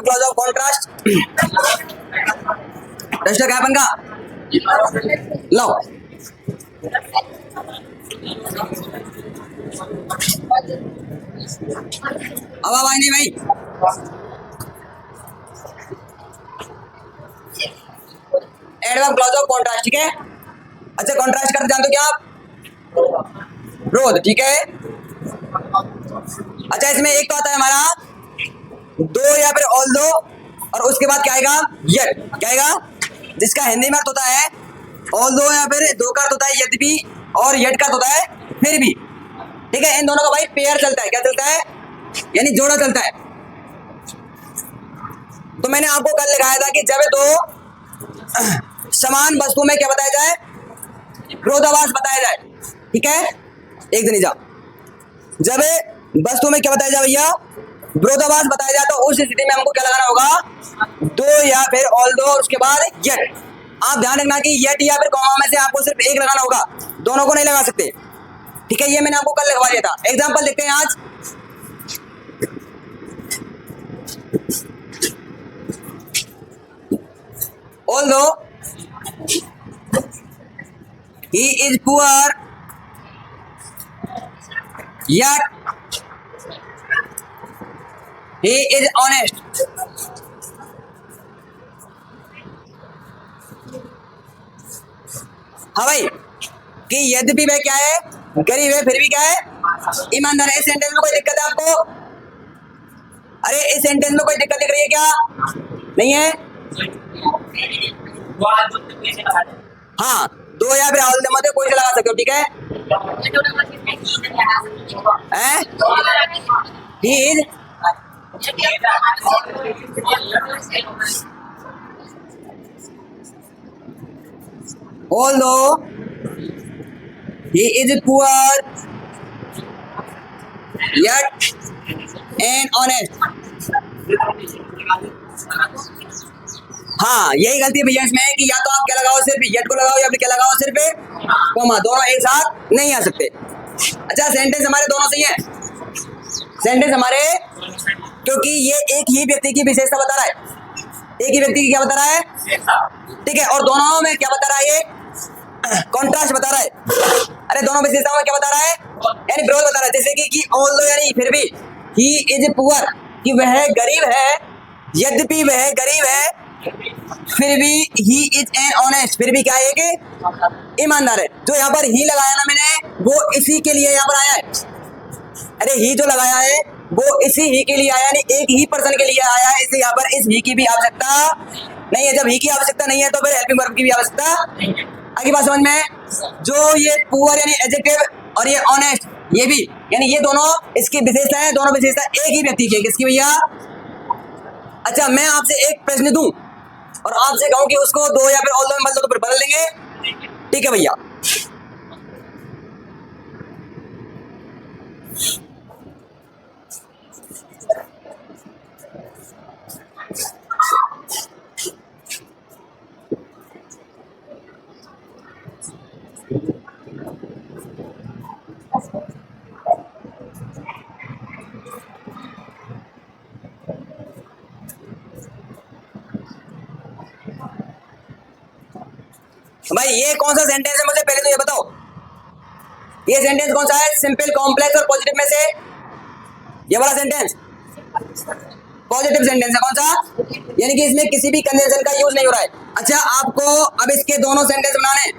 Clause of contrast register क्या है अपन का, लो अब आवाज नहीं भाई, एडवर्ब क्लॉज ऑफ कॉन्ट्रास्ट, ठीक है। अच्छा कॉन्ट्रास्ट करते जानते हो क्या आप, विरोध, ठीक है। अच्छा इसमें एक तो आता है हमारा दो या फिर ऑल दो, और उसके बाद क्या आएगा, येट, क्या आएगा, जिसका हिंदी में अर्थ होता है ऑल दो या फिर दो का अर्थ होता है यद्यपि, और येट का अर्थ होता है फिर भी, ठीक है। इन दोनों का भाई पेयर चलता है, क्या चलता है, यानी जोड़ा चलता है। तो मैंने आपको कल लिखाया था कि जब दो समान वस्तु में क्या बताया जाए, विरोधाभास बताया जाए, ठीक है। एक दिन जा, जब वस्तु में क्या बताया जाए भैया, विरोधाभास बताया जाए, तो उस स्थिति में हमको क्या लगाना होगा, दो या फिर ऑल दो, उसके बाद येट। आप ध्यान रखना कि येट या फिर कॉमा में से आपको सिर्फ एक लगाना होगा, दोनों को नहीं लगा सकते, ठीक है। ये मैंने आपको कल लिखवा दिया था। एग्जाम्पल देखते हैं आज, although he is poor yet he is honest, हाँ भाई, कि यद्यपि वह क्या है, गरीब है, फिर भी क्या है, ईमानदार है। इस सेंटेंस में कोई दिक्कत है आपको, अरे इस सेंटेंस में कोई दिक्कत दिख रही है क्या, नहीं है। हाँ दो या फिर ऑल दो में कोई से लगा सकते हो, ठीक है। He is although he is poor yet and honest, हाँ यही गलती है भैया इसमें, कि या तो आप क्या लगाओ, सिर्फ येट को लगाओ, या फिर क्या लगाओ, सिर्फ कॉमा, दोनों एक साथ नहीं आ सकते। अच्छा सेंटेंस हमारे दोनों सही है, सेंटेंस हमारे, क्योंकि ये एक ही व्यक्ति की विशेषता बता रहा है, एक ही व्यक्ति की क्या बता रहा है, ठीक है, और दोनों में क्या बता रहा है, ये कॉन्ट्रास्ट बता रहा है। अरे दोनों विशेषताओं में क्या बता रहा है, यानी विरोध बता रहा है। जैसे कि ऑल्दो यानी फिर भी, ही इज पुअर, कि वह गरीब है, यद्यपि वह गरीब है, फिर भी ही इज एन ऑनेस्ट, फिर भी क्या है कि ईमानदार है। जो यहाँ पर ही लगाया ना मैंने, वो इसी के लिए यहाँ पर आया है। अरे ही जो लगाया है वो इसी ही के लिए आया, यानी एक ही पर्सन के लिए आया है, इसलिए यहाँ पर इस ही की भी आवश्यकता नहीं है। जब ही की आवश्यकता नहीं है तो फिर हेल्पिंग वर्ब की भी आवश्यकता। आगे बात समझ में, जो ये पुअर यानी एडजेक्टिव और ये ऑनेस्ट ये भी, यानी ये दोनों इसकी विशेषता है, दोनों विशेषता एक ही व्यक्ति की है। किसकी भैया? अच्छा मैं आपसे एक प्रश्न दूं और आपसे कहूं कि उसको दो या फिर ऑल दो में बदल दो, तो फिर बदल देंगे, ठीक है भैया। भाई ये कौन सा सेंटेंस है, मुझे पहले तो ये बताओ, ये सेंटेंस कौन सा है? सिंपल, कॉम्प्लेक्स और पॉजिटिव में से ये वाला सेंटेंस पॉजिटिव सेंटेंस है। कौन सा? यानी कि इसमें किसी भी कंजंक्शन का यूज नहीं हो रहा है। अच्छा आपको अब इसके दोनों सेंटेंस बनाने हैं,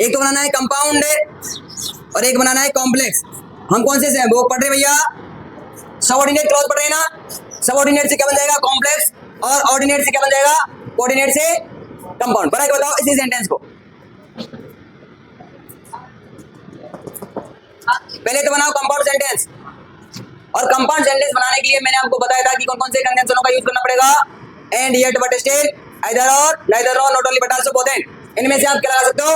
एक तो बनाना है कंपाउंड और एक बनाना है कॉम्प्लेक्स। हम कौन से वो पढ़ रहे भैया? सबऑर्डिनेट क्लॉज पढ़ रहे हैं ना। सबऑर्डिनेट से क्या बन जाएगा? कॉम्प्लेक्स, और ऑर्डिनेट से क्या बन जाएगा? कोऑर्डिनेट से कंपाउंड। बना के बताओ इसी सेंटेंस को। पहले तो बनाओ कंपाउंड सेंटेंस, और कंपाउंड सेंटेंस बनाने के लिए मैंने आपको बताया था कि कौन कौन से कंजंक्शनों का यूज करना पड़ेगा। And, yet, but, still, either और, नाइदर और, not only but also, both and. इनमें से आप क्या लगा सकते हो?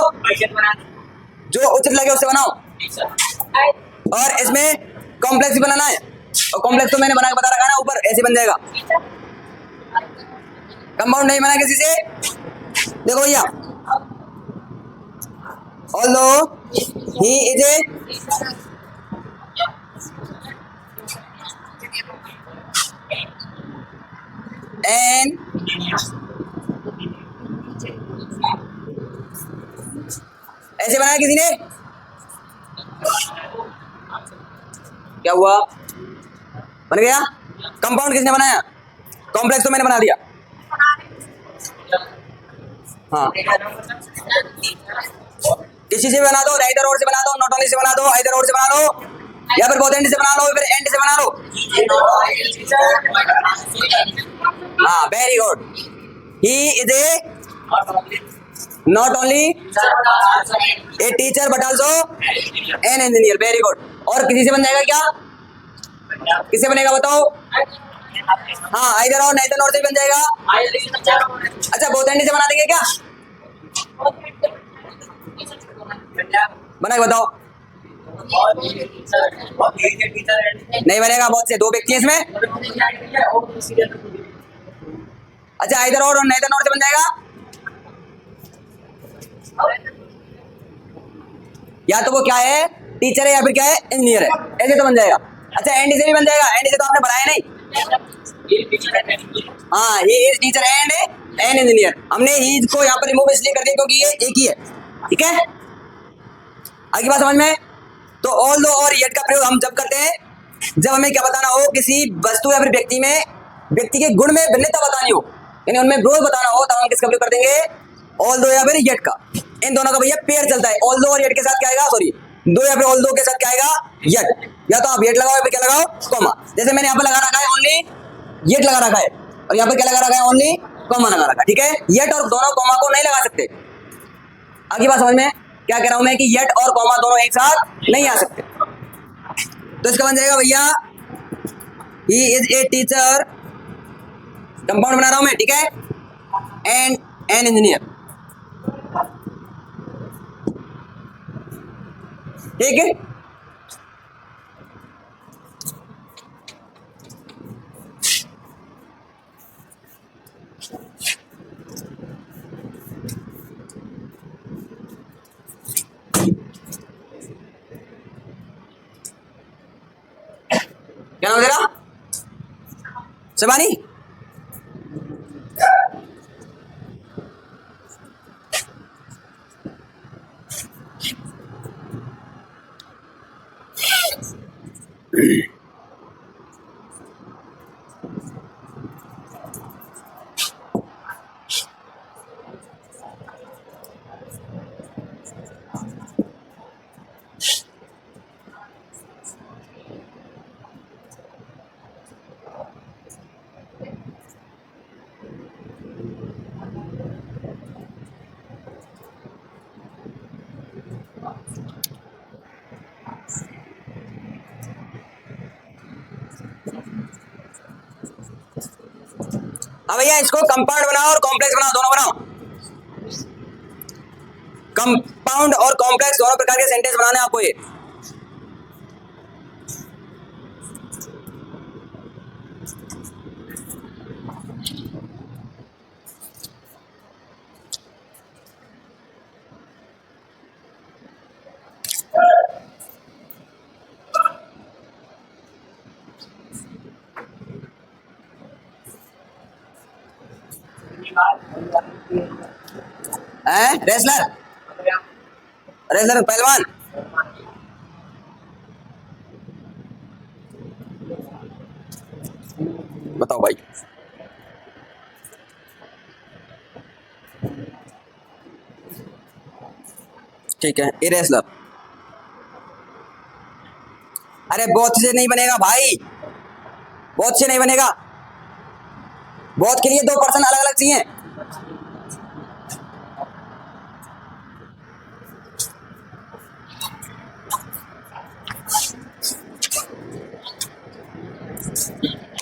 जो उचित लगे उससे बनाओ। और इसमें कॉम्प्लेक्स भी बनाना है, और कॉम्प्लेक्स तो मैंने बना के बता रखा है ना ऊपर, ऐसे बन जाएगा। कंपाउंड नहीं बना किसी से। देखो भैया, although he is a an ऐसे बनाया किसी ने, क्या हुआ, बन गया। कंपाउंड किसने बनाया, कॉम्प्लेक्स तो मैंने बना दिया। हाँ किसी से भी बना दो, राइटर और से बना दो, नॉट ओनली से बना दो, आइदर और से बना लो, या फिर बोथ एंड से बना लो, फिर एंड से बना लो। हाँ very good, he is a not only a teacher but also an engineer, very good. और किसी से बन जाएगा क्या, किससे बनेगा बताओ, हाँ आइदर और नहीं तो नॉट से बन जाएगा। अच्छा बोथ एंड से बना देंगे क्या, बना के बताओ। नहीं बनेगा, बहुत से दो व्यक्ति हैं इसमें। अच्छा इधर और नहीं तो नॉट से बन जाएगा, या तो वो क्या है, टीचर है, या फिर क्या है, इंजीनियर है, ऐसे तो बन जाएगा। अच्छा एंड से भी बन जाएगा, एंड से तो आपने बनाया नहीं। हाँ ये is teacher and an engineer, हमने ही को यहाँ पर रिमूव इसलिए कर दिया क्योंकि ये एक ही है, ठीक है। आगे बात समझ में। तो ऑल दो और येट का प्रयोग हम जब करते हैं जब हमें क्या बताना हो, किसी वस्तु या फिर व्यक्ति में, व्यक्ति के गुण में भिन्नता बतानी हो, यानी उनमें ग्रोथ बताना हो, तब हम किसका प्रयोग कर देंगे, ऑल दो या फिर येट का। इन दोनों का भैया पेयर चलता है, ऑल दो और येट के साथ क्या आएगा, सॉरी दो या फिर ऑल दो के साथ क्या आएगा, येट। या तो आप येट लगाओ या फिर क्या लगाओ, कॉमा। जैसे मैंने यहाँ पर लगा रखा है ओनली येट लगा रखा है, और यहाँ पर क्या लगा रखा है, ओनली कॉमा लगा रखा है, ठीक है। येट और दोनों कॉमा को नहीं लगा सकते। आगे बात समझ में, क्या कह रहा हूं मैं कि येट और कॉमा दोनों एक साथ नहीं आ सकते। तो इसका बन जाएगा भैया he is a teacher, compound बना रहा हूं मैं, ठीक है, एंड एन इंजीनियर, ठीक है। क्या नाम तेरा, शिवानी। हाँ भैया इसको कंपाउंड बनाओ और कॉम्प्लेक्स बनाओ, दोनों बनाओ। कंपाउंड और कॉम्प्लेक्स दोनों प्रकार के सेंटेंस बनाने हैं आपको ये। रेसलर, रेसलर पहलवान, बताओ भाई। ठीक है ए रेसलर। अरे बहुत से नहीं बनेगा भाई, बहुत से नहीं बनेगा, बहुत के लिए दो पर्सन अलग अलग चाहिए।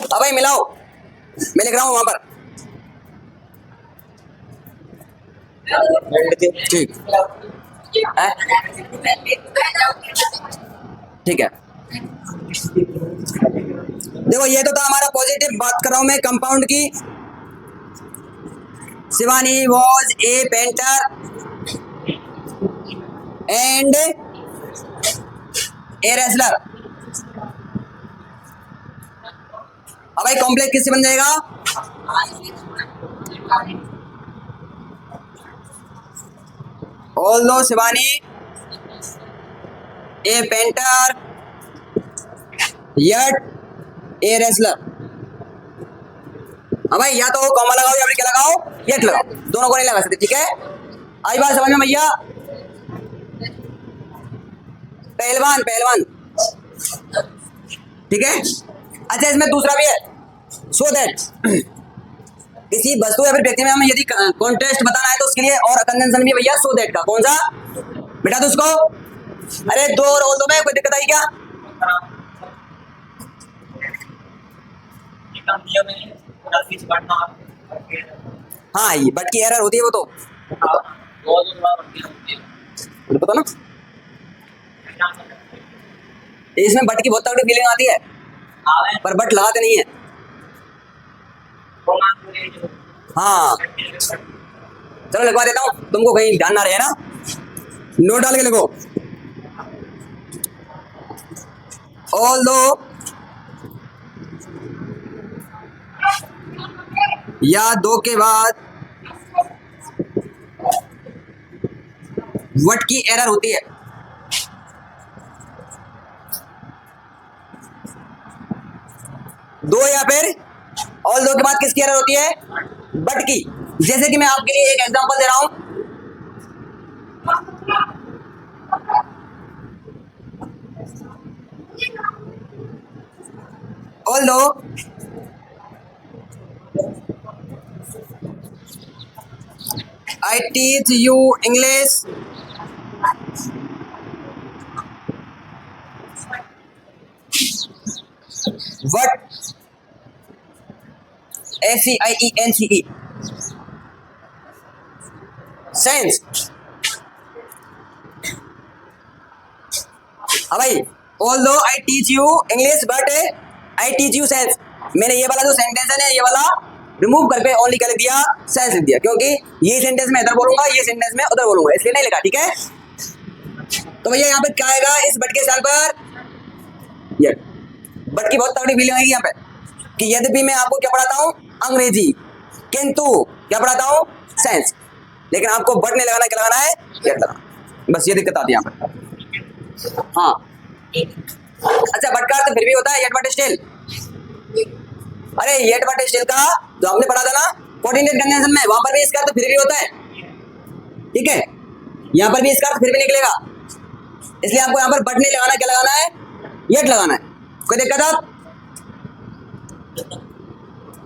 अब भाई मिलाओ, मैं लिख रहा हूं वहां पर, ठीक है, ठीक है। देखो ये तो था हमारा पॉजिटिव, बात कर रहा हूं मैं कंपाउंड की। Shivani was a painter and a wrestler. अब भाई कॉम्प्लेक्स किससे बन जाएगा, Although Shivani a painter, yet a wrestler. हाँ भाई, या तो कॉमा लगाओ या फिर क्या लगाओ, येट लगाओ, दोनों को नहीं लगा सकते, ठीक है। आई बात समझ में भैया? पहलवान पहलवान, ठीक है। अच्छा, इसमें दूसरा भी है, सो दैट किसी वस्तु या फिर व्यक्ति में हमें यदि कॉन्टेस्ट बताना है तो उसके लिए और कंजंक्शन भी भैया सो दैट का। कौन सा बेटा? तो उसको अरे दो और बोल दो, में कोई दिक्कत आई क्या? हाँ, ये बट की एरर होती है वो तो पता ना। इसमें बट की बहुत तगड़ी फीलिंग आती है, पर बट लगाते नहीं है। हाँ चलो लिखवा देता हूँ, तुमको कहीं ध्यान ना रहे ना, नोट डाल के लिखो। ऑल्दो या दो के बाद वट की एरर होती है। दो या फिर ऑल दो के बाद किसकी एरर होती है? बट की। जैसे कि मैं आपके लिए एक एग्जांपल दे रहा हूं, ऑल दो I teach you English what SEIENCE sense। हाँ भाई, although I teach you English but I teach you sense, मैंने ये वाला जो सेंटेंस है ये वाला रिमूव करके ओनली क्या लिख दिया? सेंस लिख दिया, क्योंकि ये सेंटेंस में इधर बोलूंगा, ये सेंटेंस में उधर बोलूंगा, इसलिए नहीं लिखा, ठीक है। तो भैया यहाँ पे क्या आएगा इस बट के स्थान पर? ये बट की बहुत तगड़ी फीलिंग आएगी यहाँ पे कि यद्यपि मैं आपको क्या पढ़ाता हूँ? अंग्रेजी, किंतु क्या पढ़ाता हूँ? साइंस, लेकिन आपको बट नहीं लगाना, क्या लगाना है? येट लगाना, बस ये दिक्कत आती है यहाँ पे। हाँ अच्छा, बट का अर्थ फिर भी होता है येट बट स्टिल। अरे येट बट स्टिल का जो आपने पढ़ा था ना कोऑर्डिनेट कंजंक्शन में, वहां पर भी इसका अर्थ फिर भी होता है, ठीक है। यहाँ पर भी इसका अर्थ फिर भी निकलेगा, इसलिए आपको यहाँ पर बट नहीं लगाना, क्या लगाना है? येट लगाना है। कोई दिक्कत आप?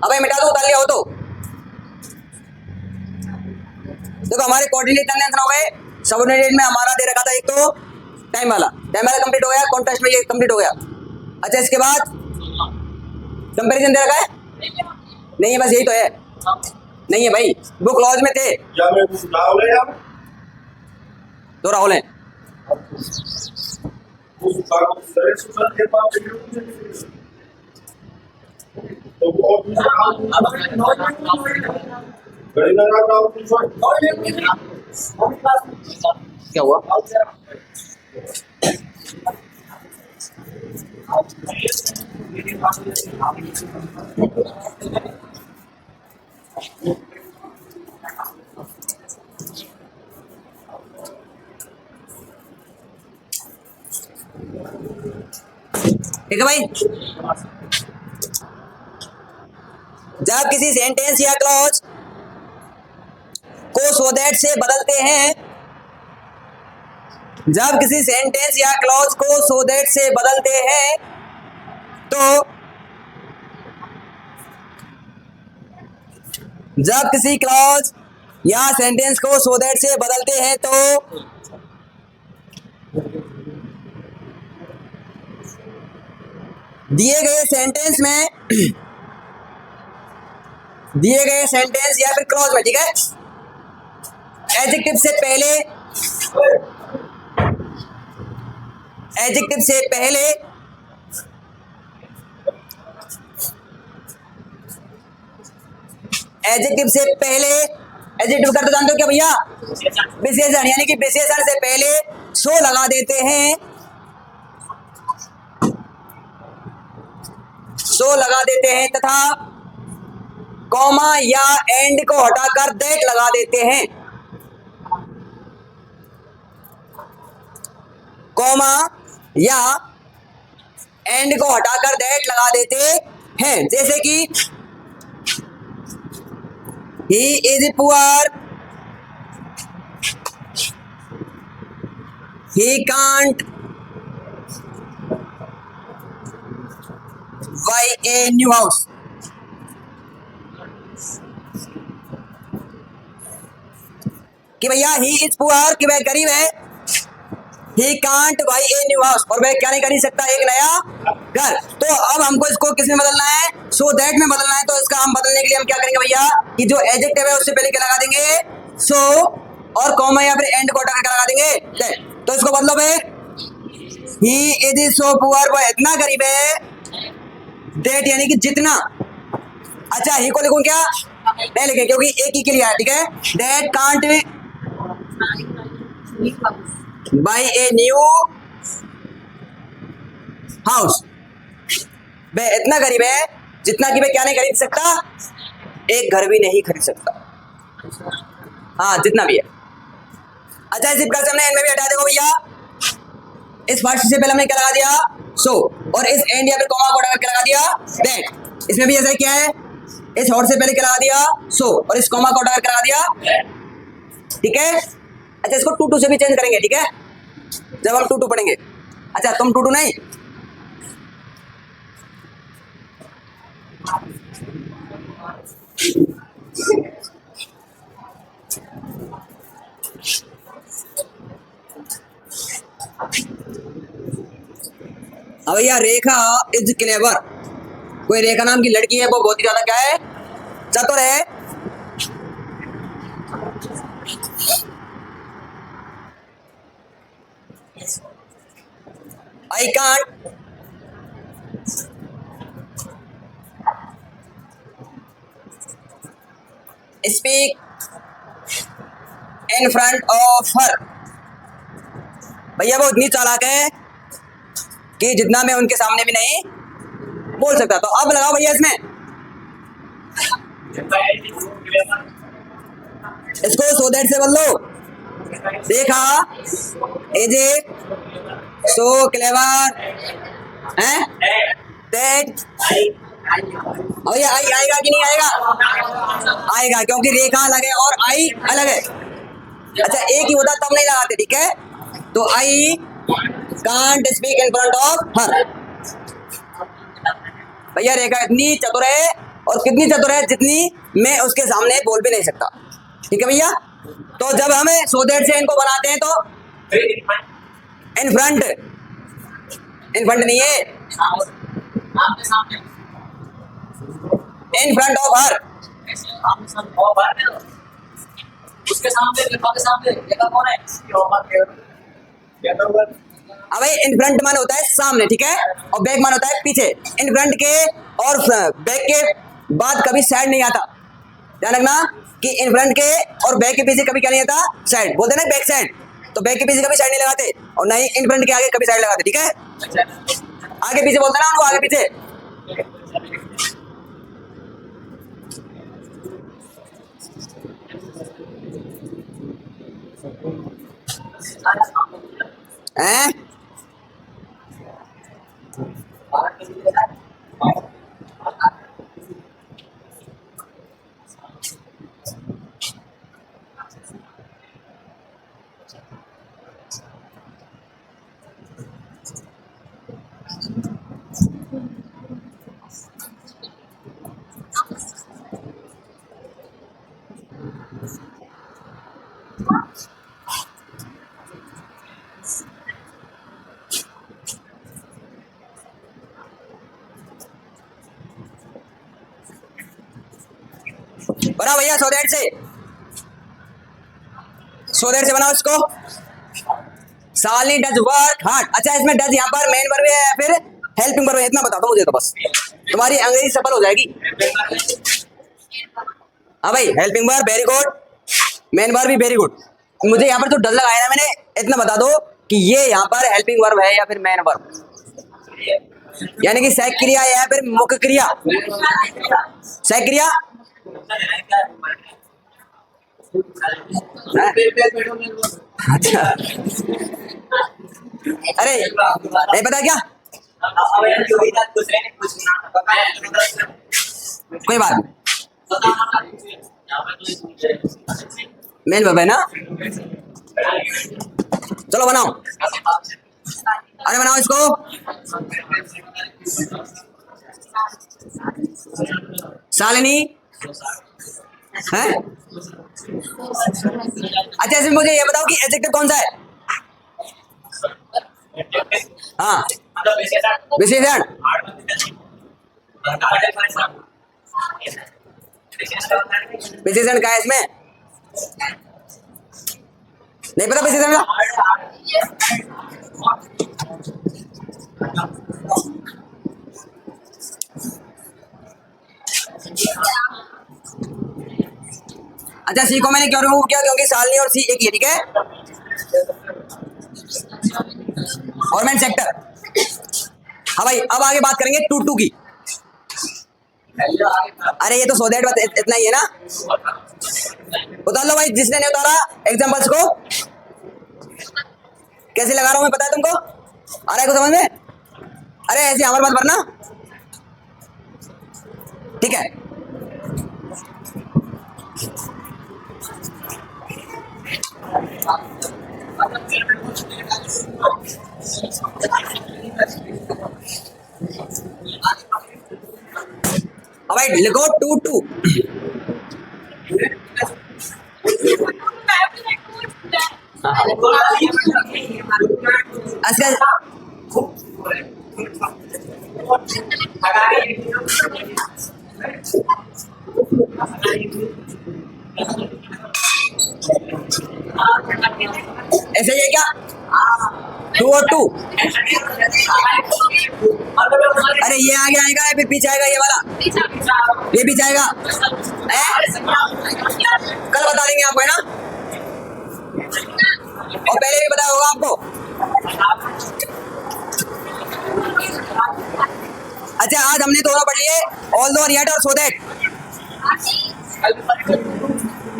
अब मिटा दो, उतार लिया हो तो देखो हमारे कोऑर्डिनेट कंजंक्शन हो गए। सबऑर्डिनेट में हमारा दे रखा था एक तो टाइम वाला कंप्लीट हो गया, कॉन्टेक्स्ट में ये कंप्लीट हो गया। अच्छा, इसके बाद कंपैरिजन दे रखा है? नहीं है, बस यही तो है। नहीं है भाई, वो क्लॉज में थे दो राहुल हैं। क्या हुआ? ठीक है भाई, जब किसी सेंटेंस या क्लॉज को सो दैट से बदलते हैं, जब किसी सेंटेंस या क्लॉज को सो दैट से बदलते हैं तो जब किसी क्लॉज या सेंटेंस को सो दैट से बदलते हैं तो दिए गए सेंटेंस में, दिए गए सेंटेंस या फिर क्लॉज में, ठीक है, एडजेक्टिव से पहले, एडजेक्टिव से पहले एडजेक्टिव से पहले, एडजेक्टिव का तो जानते हो क्या भैया? विशेषण, यानी कि विशेषण से पहले सो लगा देते हैं, सो लगा देते हैं तथा कॉमा या एंड को हटाकर दैट लगा देते हैं। कॉमा या एंड को हटाकर दैट लगा देते हैं। जैसे कि he is poor, he can't buy a new house. कि भैया ही इज पुअर, कि वह गरीब है, he can't buy a new house, और वह क्या नहीं कर सकता, एक नया घर। तो अब हमको इसको किस में बदलना है, सो दैट में बदलना है। तो इसका हम बदलने के लिए हम क्या करेंगे भैया, कि जो एडजेक्टिव है उससे पहले क्या लगा देंगे, सो, और कॉमा या फिर एंड को हटा कर लगा देंगे दैट। तो इसको बदलो भाई, ही इज सो पुअर, वह इतना गरीब है, दैट यानी कि जितना। अच्छा ही को लिखूं क्या, नहीं लिखे क्योंकि एक ही के लिए है, ठीक है। That can't buy a new house, वह इतना गरीब है जितना कि वह क्या नहीं खरीद सकता, एक घर भी नहीं खरीद सकता। हाँ जितना भी है। अच्छा इस प्रकार से हमने एंड में भी हटा देगा भैया, इस फर्स्ट से पहले हमने क्या लगा दिया, सो, और इस एंड या फिर कॉमा को हटा कर लगा दिया दैट। इसमें भी ऐसा क्या है, इस और से पहले क्या लगा दिया, सो, और इस कॉमा को हटा कर लगा दिया, ठीक है। अच्छा इसको टू टू से भी चेंज करेंगे, ठीक है, जब हम टू टू पढ़ेंगे। अच्छा तुम टू टू नहीं, अब भैया रेखा इज क्लेवर, कोई रेखा नाम की लड़की है, वो बहुत ही ज्यादा क्या है, चतुर है। I can't speak in front of her, भैया वो इतनी चालाक है कि जितना मैं उनके सामने भी नहीं बोल सकता। तो अब लगाओ भैया इसमें, इसको सो दैट से बदलो, देखा इज ए सो क्लेवर है दैट। और ये आई आएगा कि नहीं आएगा, आएगा क्योंकि रेखा अलग है और आई अलग है। अच्छा एक ही होता तब नहीं लगाते, ठीक है। तो I can't speak in front of her, भैया रेखा इतनी चतुर है, और कितनी चतुर है, जितनी मैं उसके सामने बोल भी नहीं सकता, ठीक है भैया। तो जब हमें सो दैट से इनको बनाते हैं तो इन फ्रंट, इन फ्रंट नहीं है, इन फ्रंट ऑफ हर, उसके सामने कौन है, अब इन फ्रंट मान होता है सामने, ठीक है, और बैक मान होता है पीछे। इन फ्रंट के और बैक के बाद कभी साइड नहीं आता, ध्यान रखना कि इन फ्रंट के और बैक के पीछे कभी क्या नहीं आता, साइड बोलते ना, बैक साइड। तो बैक के पीछे कभी साइड नहीं लगाते, और नहीं इन फ्रंट के आगे कभी साइड लगाते, ठीक है। आगे पीछे बोलते ना उनको, आगे पीछे। हैं बनाओ भैया सो दैट से, सो दैट से बनाओ इसको। साली डज वर्क हार्ड। अच्छा इसमें डज यहाँ पर मेन वर्ब है या फिर हेल्पिंग वर्ब है, इतना बता दो मुझे तो बस, तुम्हारी अंग्रेजी सफल हो जाएगी। हाँ भाई helping verb very good, main verb भी वेरी गुड। मुझे यहाँ पर जो डज लगाया ना मैंने, इतना बता दो कि ये यहाँ पर हेल्पिंग वर्ब है या फिर मेन वर्ब, यानी कि सहायक क्रिया या फिर मुख्य क्रिया। सहायक क्रिया अच्छा, अरे नहीं पता क्या, कोई बात नहीं, मेन वर्ब है ना। चलो बनाओ, अरे बनाओ इसको। शालिनी है। अच्छा इसमें मुझे ये बताओ कि एडजेक्टिव कौन सा है। हाँ विशेषण। विशेषण का है इसमें, नहीं पता विशेषण का। अच्छा सी को मैंने क्यों रिमूव किया, क्योंकि शालिनी और सी एक ही है, ठीक है। Government sector. हाँ भाई अब आगे बात करेंगे टू टू की। अरे ये तो सो दैट इतना ही है ना, उतार लो भाई जिसने नहीं उतारा एग्जांपल्स को। कैसे लगा रहा हूं मैं पता है तुमको, आ रहा है को समझ में। अरे ऐसे हमारे मत भरना, ठीक है। अब भाई लिखो टू टू। ऐसे ही है क्या, टू और टू। अरे ये आगे आएगा या फिर पीछे आएगा, ये वाला ये पीछे आएगा, कल बता देंगे आपको है ना, और पहले भी बताया होगा आपको। अच्छा आज हमने दोनों पढ़ लिए, ऑल दो येट और सो दैट,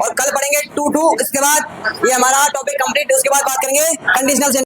और कल पढ़ेंगे टू टू। इसके बाद ये हमारा टॉपिक कंप्लीट, उसके बाद बात करेंगे कंडीशनल सेंटेंस।